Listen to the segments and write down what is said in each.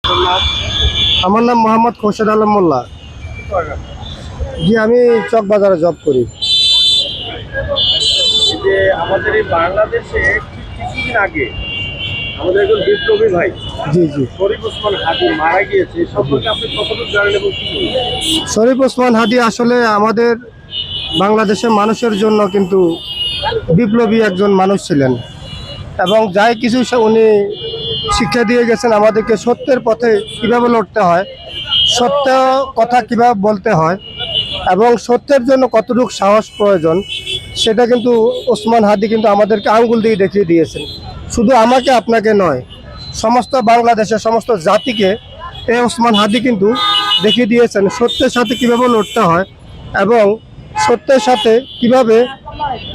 আমার নাম মোহাম্মদ খোরশেদ আলম মোল্লা। জি, আমি চক বাজারে জব করি। যে আমাদের এই বাংলাদেশে কিছুদিন আগে আমাদের একজন বিপ্লবী ভাই জি জি শরীফ ওসমান হাদি মারা গিয়েছে, এই সম্পর্কে আপনি কতটুকু জানেন এবং কি বলবেন? শরীফ ওসমান হাদি আসলে আমাদের বাংলাদেশের মানুষের জন্য কিন্তু বিপ্লবী একজন মানুষ ছিলেন এবং যাই কিছু উনি শিক্ষা দিয়ে গেছেন আমাদেরকে সত্যের পথে কিভাবে লড়তে হয়, সত্য কথা কিভাবে বলতে হয় এবং সত্যের জন্য কতটুকু সাহস প্রয়োজন সেটা কিন্তু ওসমান হাদি কিন্তু আমাদেরকে আঙ্গুল দিয়ে দেখিয়ে দিয়েছেন। শুধু আমাকে আপনাকে নয়, সমস্ত বাংলাদেশের সমস্ত জাতিকে এই ওসমান হাদি কিন্তু দেখিয়ে দিয়েছেন সত্যের সাথে কিভাবে লড়তে হয় এবং সত্যের সাথে কিভাবে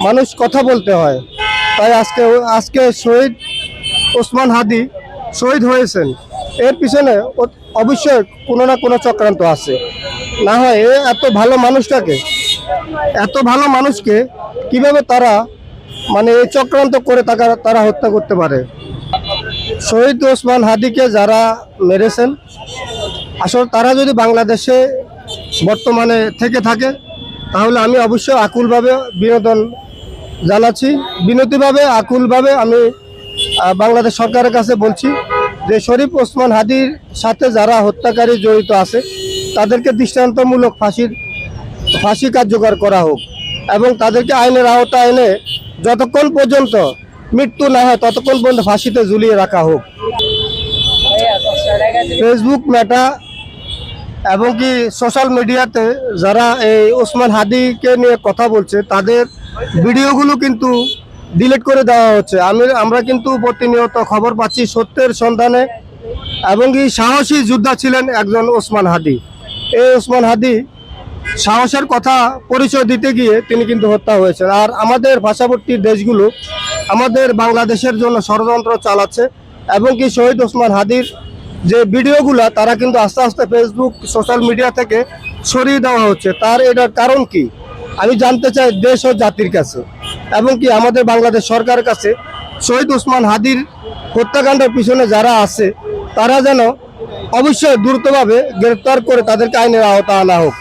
মানুষ কথা বলতে হয়। তাই আজকে শহীদ ওসমান হাদি শহীদ হয়েছেন, এর পিছনে অবশ্যই কোনো না কোনো চক্রান্ত আছে। না হয় এত ভালো মানুষকে কিভাবে তারা এই চক্রান্ত করে তারা হত্যা করতে পারে। শহীদ ওসমান হাদিকে যারা মেরেছেন আসলে তারা যদি বাংলাদেশে বর্তমানে থেকে থাকে তাহলে আমি অবশ্যই আকুলভাবে বিনতিভাবে আকুলভাবে আমি বাংলাদেশ সরকারের কাছে বলছি যে শরীফ ওসমান হাদির সাথে যারা হত্যাকারী জড়িত আছে তাদেরকে দৃষ্টান্তমূলক ফাঁসি কার্যকর করা হোক এবং তাদেরকে আইনের আওতায় এনে যতক্ষণ পর্যন্ত মৃত্যু না হয় ততক্ষণ পর্যন্ত ফাঁসিতে ঝুলিয়ে রাখা হোক। ফেসবুক, মেটা এবং কি সোশ্যাল মিডিয়াতে যারা এই ওসমান হাদিকে নিয়ে কথা বলছে তাদের ভিডিওগুলো কিন্তু ডিলিট করে দেওয়া হচ্ছে। আমরা কিন্তু প্রতিনিয়ত খবর পাচ্ছি সত্যের সন্ধানে এবং কি সাহসী যোদ্ধা ছিলেন একজন ওসমান হাদি। এই ওসমান হাদি সাহসের কথা পরিচয় দিতে গিয়ে তিনি কিন্তু হত্যা হয়েছেন। আর আমাদের পার্শ্ববর্তী দেশগুলো আমাদের বাংলাদেশের জন্য ষড়যন্ত্র চালাচ্ছে এবং কি শহীদ ওসমান হাদির যে ভিডিওগুলো তারা কিন্তু আস্তে আস্তে ফেসবুক সোশ্যাল মিডিয়া থেকে সরিয়ে দেওয়া হচ্ছে। এটার কারণ কি আমি জানতে চাই দেশ ও জাতির কাছে এবং কি আমাদের বাংলাদেশ সরকারের কাছে। শহীদ ওসমান হাদির হত্যাকাণ্ডের পিছনে যারা আছে তারা যেন অবশ্যই দ্রুতভাবে গ্রেফতার করে তাদেরকে আইনের আওতায় আনা হোক।